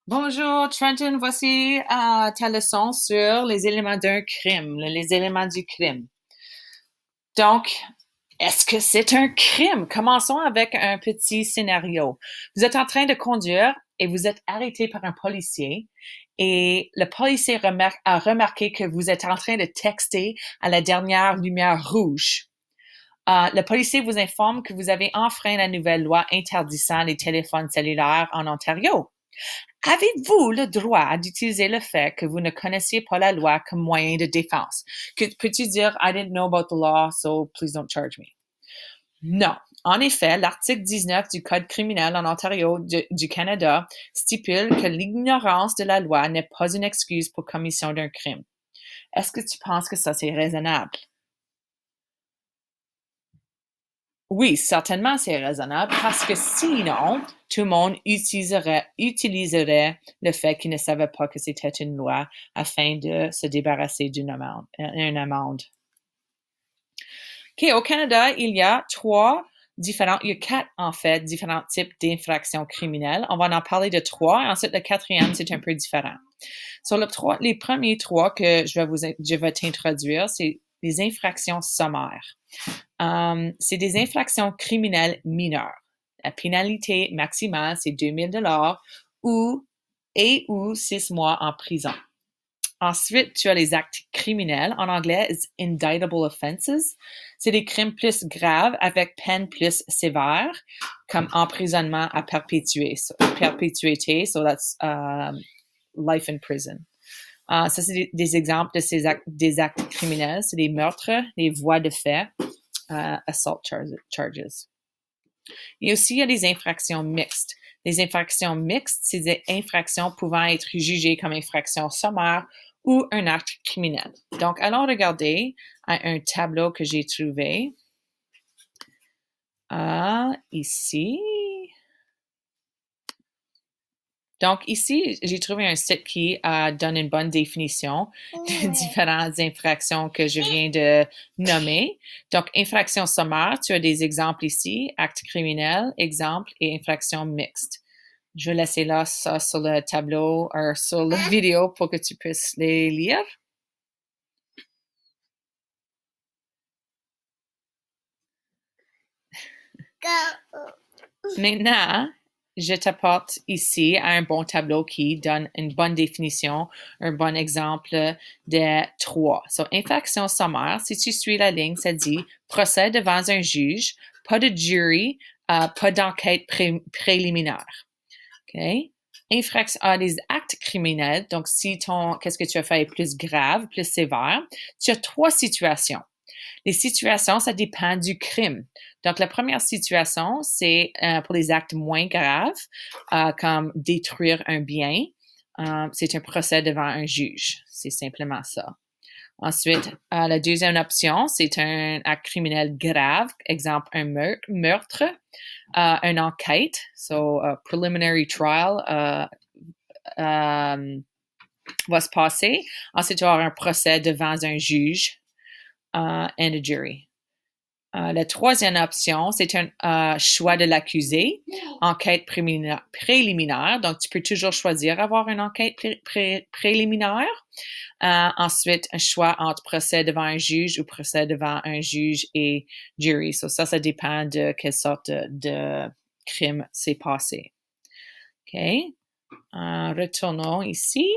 Bonjour Trenton, voici ta leçon sur les éléments d'un crime, les éléments du crime. Donc, est-ce que c'est un crime? Commençons avec un petit scénario. Vous êtes en train de conduire et vous êtes arrêté par un policier et le policier a remarqué que vous êtes en train de texter à la dernière lumière rouge. Le policier vous informe que vous avez enfreint la nouvelle loi interdisant les téléphones cellulaires en Ontario. Avez-vous le droit d'utiliser le fait que vous ne connaissiez pas la loi comme moyen de défense? Peux-tu dire, I didn't know about the law, so please don't charge me? Non. En effet, l'article 19 du Code criminel en Ontario du Canada stipule que l'ignorance de la loi n'est pas une excuse pour commission d'un crime. Est-ce que tu penses que ça, c'est raisonnable? Oui, certainement, c'est raisonnable parce que sinon, tout le monde utiliserait le fait qu'il ne savait pas que c'était une loi afin de se débarrasser d'une amende. OK, au Canada, il y a quatre, en fait, différents types d'infractions criminelles. On va en parler de trois. Ensuite, le quatrième, c'est un peu différent. Sur les premiers trois que je vais t'introduire, c'est les infractions sommaires. C'est des infractions criminelles mineures. La pénalité maximale, c'est 2 000 ou 6 mois en prison. Ensuite, tu as les actes criminels. En anglais, indictable offenses. C'est des crimes plus graves avec peine plus sévère, comme emprisonnement à perpétuité. So that's life in prison. Ça, c'est des exemples de des actes criminels. C'est des meurtres, des voies de fait, assault charges. Et aussi, il y a des infractions mixtes. Les infractions mixtes, c'est des infractions pouvant être jugées comme infractions sommaires ou un acte criminel. Donc, allons regarder un tableau que j'ai trouvé. Ici. Donc, ici, j'ai trouvé un site qui donne une bonne définition des différentes infractions que je viens de nommer. Donc, infraction sommaire, tu as des exemples ici, acte criminel, exemple, et infraction mixte. Je vais laisser là ça sur le tableau ou sur la vidéo pour que tu puisses les lire. Maintenant, je t'apporte ici un bon tableau qui donne une bonne définition, un bon exemple de trois. So, infraction sommaire, si tu suis la ligne, ça dit procès devant un juge, pas de jury, pas d'enquête préliminaire. OK? Infraction des actes criminels, donc si qu'est-ce que tu as fait est plus grave, plus sévère, tu as trois situations. Les situations, ça dépend du crime. Donc, la première situation, c'est pour les actes moins graves, comme détruire un bien. C'est un procès devant un juge. C'est simplement ça. Ensuite, la deuxième option, c'est un acte criminel grave, exemple un meurtre, une enquête, so preliminary trial va se passer. Ensuite, tu vas avoir un procès devant un juge and a jury. La troisième option, c'est un choix de l'accusé, enquête préliminaire. Donc, tu peux toujours choisir avoir une enquête préliminaire. Ensuite, un choix entre procès devant un juge ou procès devant un juge et jury. So, ça dépend de quelle sorte de crime s'est passé. OK. Retournons ici.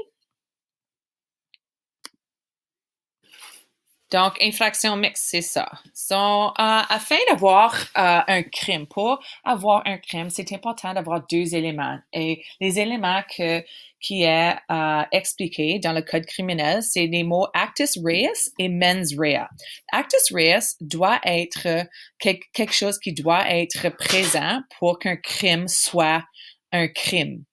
Donc, infraction mixte, c'est ça. So, afin d'avoir un crime, pour avoir un crime, c'est important d'avoir deux éléments. Et les éléments qui est expliqué dans le code criminel, c'est les mots actus reus et mens rea. Actus reus doit être quelque chose qui doit être présent pour qu'un crime soit un crime.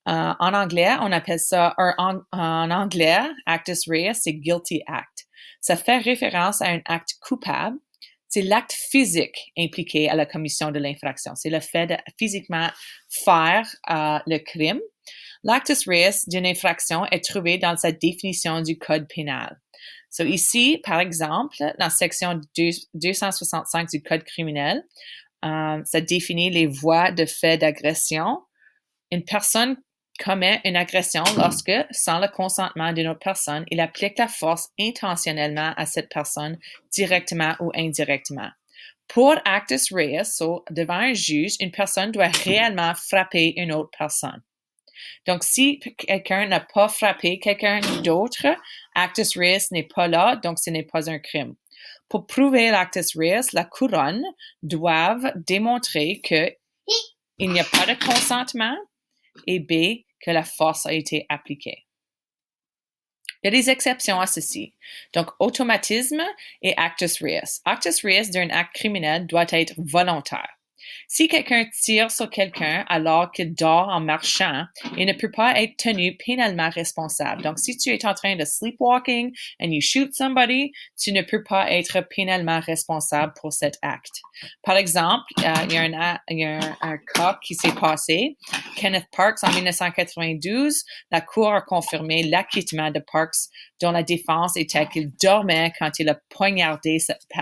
En anglais, on appelle ça, en anglais, actus reus, c'est guilty act. Ça fait référence à un acte coupable. C'est l'acte physique impliqué à la commission de l'infraction. C'est le fait de physiquement faire le crime. L'actus reus d'une infraction est trouvé dans sa définition du code pénal. So ici, par exemple, dans la section 265 du code criminel, ça définit les voies de fait d'agression. Une personne commet une agression lorsque, sans le consentement d'une autre personne, il applique la force intentionnellement à cette personne, directement ou indirectement. Pour actus reus, devant un juge, une personne doit réellement frapper une autre personne. Donc, si quelqu'un n'a pas frappé quelqu'un d'autre, actus reus n'est pas là, donc ce n'est pas un crime. Pour prouver l'actus reus, la couronne doit démontrer qu'il n'y a pas de consentement et B, que la force a été appliquée. Il y a des exceptions à ceci. Donc, automatisme et actus reus. Actus reus d'un acte criminel doit être volontaire. Si quelqu'un tire sur quelqu'un alors qu'il dort en marchant, il ne peut pas être tenu pénalement responsable. Donc, si tu es en train de sleepwalking and you shoot somebody, tu ne peux pas être pénalement responsable pour cet acte. Par exemple, il y a un cas qui s'est passé. Kenneth Parks, en 1992, la Cour a confirmé l'acquittement de Parks dont la défense était qu'il dormait quand il a poignardé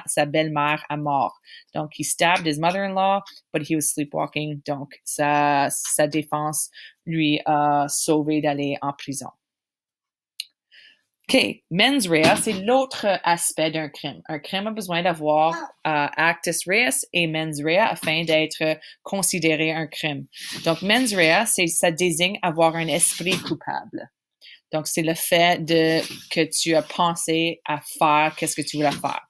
sa belle-mère à mort. Donc, he stabbed his mother-in-law, but he was sleepwalking. Donc, sa défense lui a sauvé d'aller en prison. OK, mens rea, c'est l'autre aspect d'un crime. Un crime a besoin d'avoir actus reus et mens rea afin d'être considéré un crime. Donc, mens rea, ça désigne avoir un esprit coupable. Donc, c'est le fait que tu as pensé à faire qu'est-ce que tu voulais faire.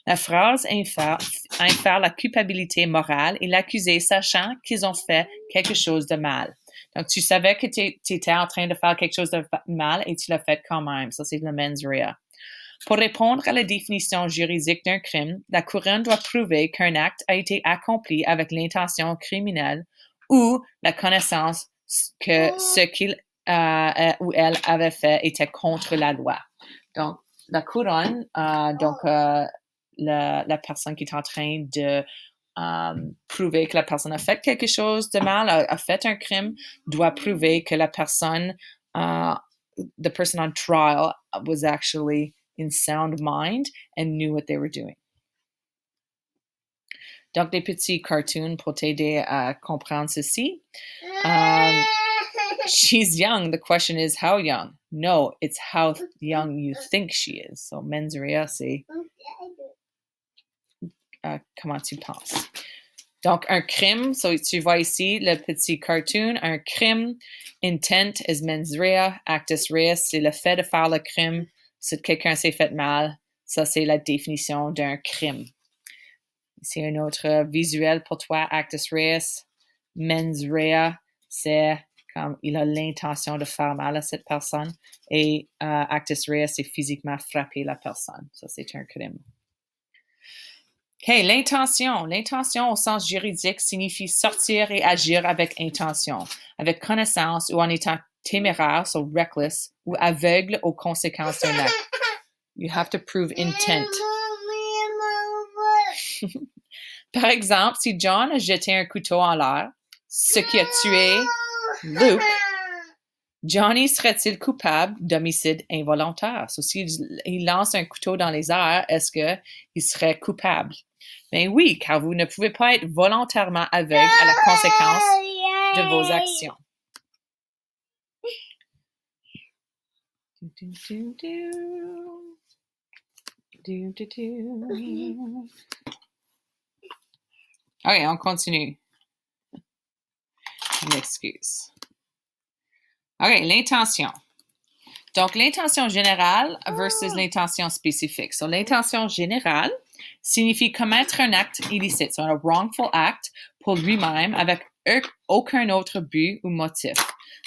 La phrase infère la culpabilité morale et l'accusé sachant qu'ils ont fait quelque chose de mal. Donc, tu savais que tu étais en train de faire quelque chose de mal et tu l'as fait quand même. Ça, c'est le mens rea. Pour répondre à la définition juridique d'un crime, la couronne doit prouver qu'un acte a été accompli avec l'intention criminelle ou la connaissance que ce qu'il ou elle avait fait était contre la loi. Donc, la couronne, la personne qui est en train de prouver que la personne a fait quelque chose de mal, a fait un crime, doit prouver que la personne, the person on trial was actually in sound mind and knew what they were doing. Donc, des petits cartoons pour t'aider à comprendre ceci. She's young. The question is, how young? No, it's how young you think she is. So, mens rea, c'est comment tu penses. Donc, un crime, tu vois ici le petit cartoon, un crime, intent is mens rea, actus reus, c'est le fait de faire le crime, si quelqu'un s'est fait mal, ça c'est la définition d'un crime. Ici, un autre visuel pour toi, actus reus, mens rea, c'est comme il a l'intention de faire mal à cette personne, et actus reus, c'est physiquement frapper la personne. Ça, c'est un crime. OK, l'intention. L'intention au sens juridique signifie sortir et agir avec intention, avec connaissance ou en étant téméraire, so reckless, ou aveugle aux conséquences d'un acte. You have to prove intent. Par exemple, si John a jeté un couteau en l'air, ce qui a tué Luke, Johnny serait-il coupable d'homicide involontaire? So, s'il lance un couteau dans les airs, est-ce qu'il serait coupable? Ben oui, car vous ne pouvez pas être volontairement aveugle à la conséquence de vos actions. OK, on continue. Je m'excuse. OK, l'intention. Donc, l'intention générale versus l'intention spécifique. So, l'intention générale signifie commettre un acte illicite, so un wrongful act pour lui-même avec aucun autre but ou motif.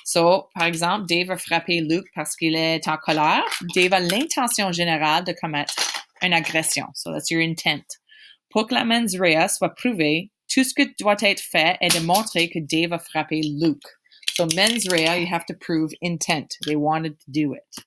So, par exemple, Dave a frappé Luke parce qu'il est en colère. Dave a l'intention générale de commettre une agression. So, that's your intent. Pour que la mens rea soit prouvée, tout ce qui doit être fait est de montrer que Dave a frappé Luke. So, mens rea, you have to prove intent. They wanted to do it.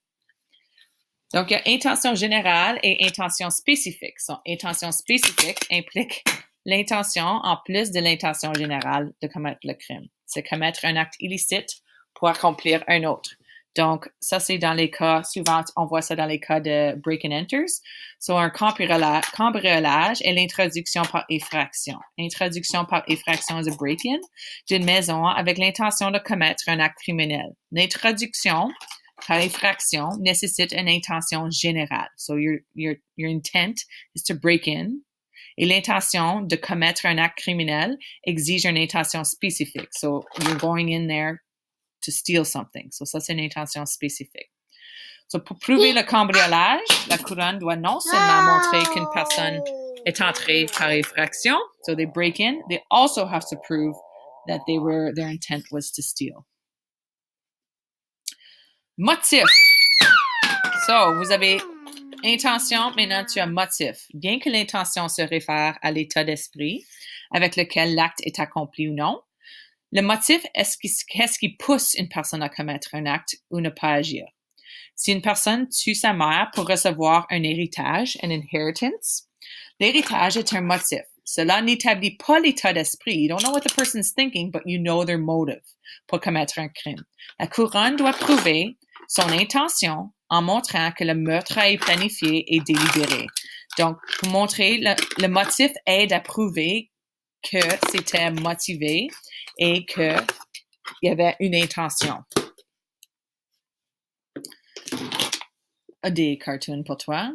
Donc, il y a intention générale et intention spécifique. So, intention spécifique implique l'intention en plus de l'intention générale de commettre le crime. C'est commettre un acte illicite pour accomplir un autre. Donc, ça, c'est dans les cas, souvent, on voit ça dans les cas de break and enters. So, un cambriolage est l'introduction par effraction. Introduction par effraction is a break-in d'une maison avec l'intention de commettre un acte criminel. L'introduction par effraction nécessite une intention générale. So, your intent is to break in. Et l'intention de commettre un acte criminel exige une intention spécifique. So, you're going in there to steal something. So, ça, c'est une intention spécifique. So, pour prouver le cambriolage, la couronne doit non seulement montrer qu'une personne est entrée par effraction, so they break in, they also have to prove that their intent was to steal. Motif. So, vous avez intention, maintenant tu as motif. Bien que l'intention se réfère à l'état d'esprit avec lequel l'acte est accompli ou non, le motif est ce qui pousse une personne à commettre un acte ou ne pas agir. Si une personne tue sa mère pour recevoir un héritage, an inheritance, l'héritage est un motif. Cela n'établit pas l'état d'esprit. You don't know what the person's thinking, but you know their motive pour commettre un crime. La couronne doit prouver son intention en montrant que le meurtre a été planifié et délibéré. Donc, pour montrer, le motif aide à prouver que c'était motivé et qu'il y avait une intention. Des cartoons pour toi.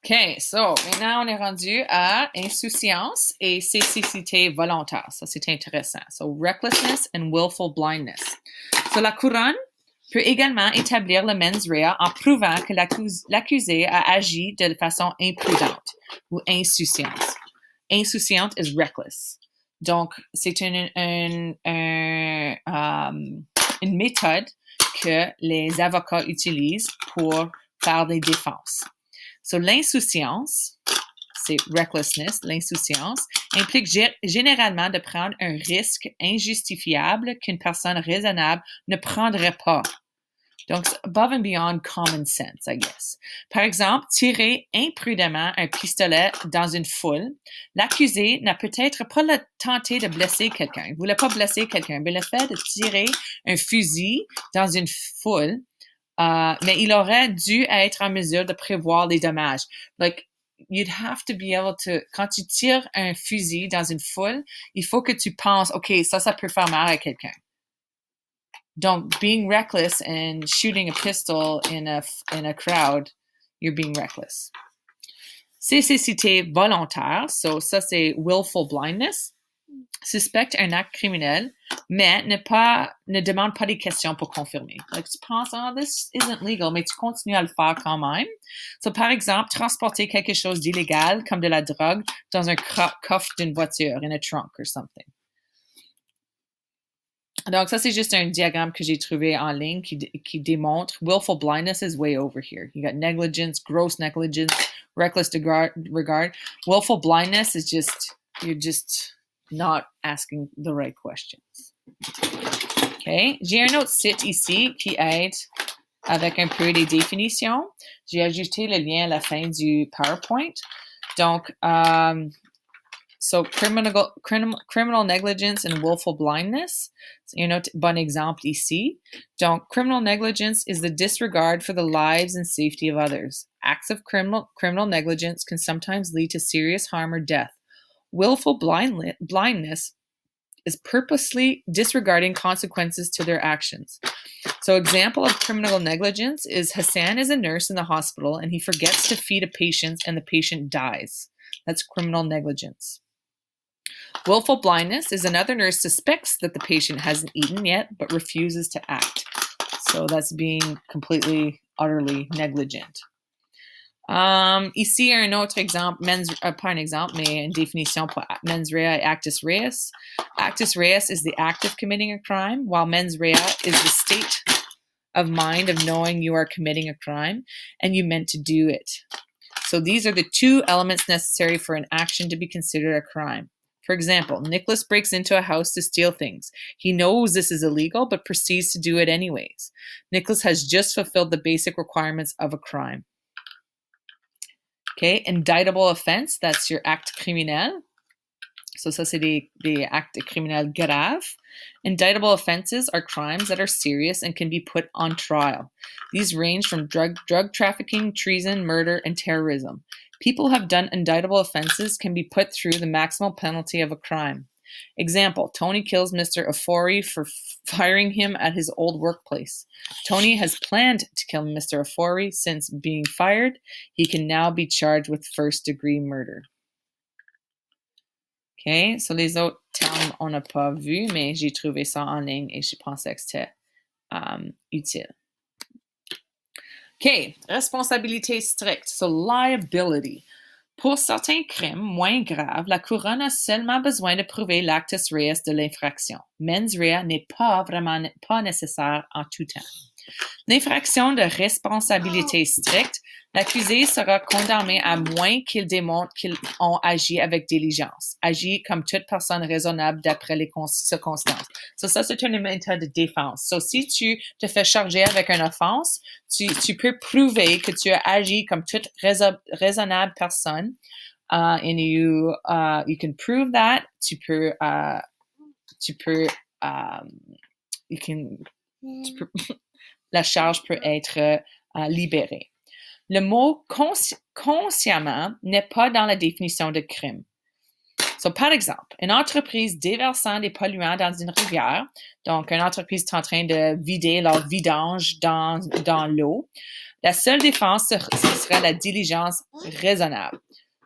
OK, so maintenant on est rendu à insouciance et cécité volontaire. Ça, c'est intéressant. So, recklessness and willful blindness. So, la couronne peut également établir le mens rea en prouvant que l'accusé a agi de façon imprudente ou insouciante. Insouciante is reckless. Donc, c'est une méthode que les avocats utilisent pour faire des défenses. So, l'insouciance, c'est recklessness, l'insouciance, implique généralement de prendre un risque injustifiable qu'une personne raisonnable ne prendrait pas. Donc, c'est above and beyond common sense, I guess. Par exemple, tirer imprudemment un pistolet dans une foule, l'accusé n'a peut-être pas tenté de blesser quelqu'un. Il ne voulait pas blesser quelqu'un, mais le fait de tirer un fusil dans une foule, mais il aurait dû être en mesure de prévoir les dommages. Like, you'd have to be able to, quand tu tires un fusil dans une foule, il faut que tu penses, OK, ça peut faire mal à quelqu'un. Donc, being reckless and shooting a pistol in a crowd, you're being reckless. Cécité volontaire, so ça c'est willful blindness, suspecte un acte criminel, mais ne demande pas des questions pour confirmer. Like, tu penses, oh, this isn't legal, mais tu continues à le faire quand même. So, par exemple, transporter quelque chose d'illégal, comme de la drogue, dans un coffre d'une voiture, in a trunk or something. Donc, ça, c'est juste un diagramme que j'ai trouvé en ligne qui démontre willful blindness is way over here. You got negligence, gross negligence, reckless regard. Willful blindness is you're just not asking the right questions. OK. J'ai un autre site ici qui aide avec un peu des définitions. J'ai ajouté le lien à la fin du PowerPoint. Donc, so criminal negligence and willful blindness. Bon exemple ici. Donc, criminal negligence is the disregard for the lives and safety of others. Acts of criminal negligence can sometimes lead to serious harm or death. Willful blindness is purposely disregarding consequences to their actions. So, example of criminal negligence is Hassan is a nurse in the hospital and he forgets to feed a patient and the patient dies. That's criminal negligence. Willful blindness is another nurse suspects that the patient hasn't eaten yet but refuses to act. So that's being completely, utterly negligent. Ici, un autre exemple, pas un exemple, mais une définition pour mens rea et actus reus. Actus reus is the act of committing a crime, while mens rea is the state of mind of knowing you are committing a crime and you meant to do it. So these are the two elements necessary for an action to be considered a crime. For example, Nicholas breaks into a house to steal things. He knows this is illegal, but proceeds to do it anyways. Nicholas has just fulfilled the basic requirements of a crime. Okay, indictable offense, that's your acte criminel. So ça, c'est des actes criminels graves. Indictable offenses are crimes that are serious and can be put on trial. These range from drug trafficking, treason, murder, and terrorism. People who have done indictable offenses can be put through the maximal penalty of a crime. Example, Tony kills Mr. Ofori for firing him at his old workplace. Tony has planned to kill Mr. Ofori since being fired. He can now be charged with first-degree murder. OK? So les autres termes, on n'a pas vu, mais j'ai trouvé ça en ligne et je pensais que c'était utile. OK. Responsabilité stricte. So liability. Pour certains crimes moins graves, la couronne a seulement besoin de prouver l'actus reus de l'infraction. Mens rea n'est pas nécessaire en tout temps. L'infraction de responsabilité stricte, l'accusé sera condamné à moins qu'il démontre qu'ils ont agi avec diligence, agi comme toute personne raisonnable d'après les circonstances. So, ça, c'est une méthode de défense. So, si tu te fais charger avec une offense, tu peux prouver que tu as agi comme toute raisonnable personne. And you can prove that. La charge peut être libérée. Le mot consciemment n'est pas dans la définition de crime. So, par exemple, une entreprise déversant des polluants dans une rivière, donc une entreprise est en train de vider leur vidange dans l'eau, la seule défense, ce serait la diligence raisonnable.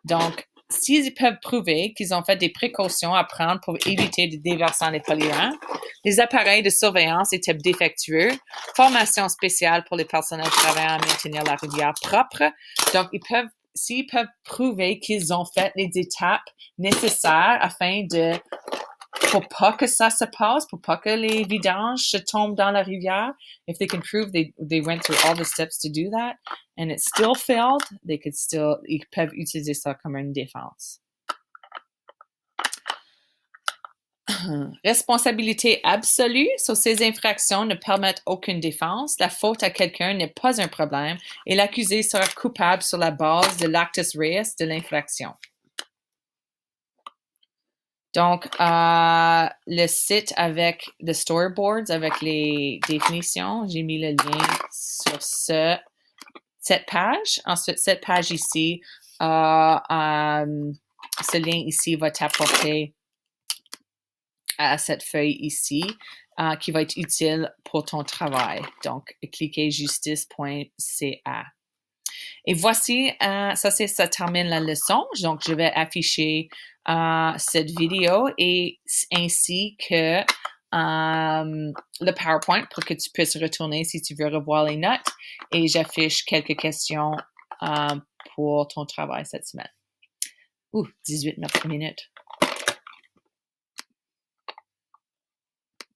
Donc, s'ils peuvent prouver qu'ils ont fait des précautions à prendre pour éviter de déverser les polluants, les appareils de surveillance étaient défectueux, formation spéciale pour les personnels travaillant à maintenir la rivière propre. Donc, s'ils peuvent prouver qu'ils ont fait les étapes nécessaires afin pour pas que ça se passe, pour pas que les vidanges se tombent dans la rivière, if they can prove they went through all the steps to do that and it still failed, ils peuvent utiliser ça comme une défense. Responsabilité absolue, so ces infractions ne permettent aucune défense, la faute à quelqu'un n'est pas un problème et l'accusé sera coupable sur la base de l'actus reus de l'infraction. Donc, le site avec les storyboards, avec les définitions, j'ai mis le lien sur cette page. Ensuite, cette page ici, ce lien ici va t'apporter à cette feuille ici, qui va être utile pour ton travail. Donc, cliquez justice.ca. Et voici, ça termine la leçon. Donc, je vais afficher cette vidéo et ainsi que le PowerPoint pour que tu puisses retourner si tu veux revoir les notes. Et j'affiche quelques questions pour ton travail cette semaine. 18 minutes.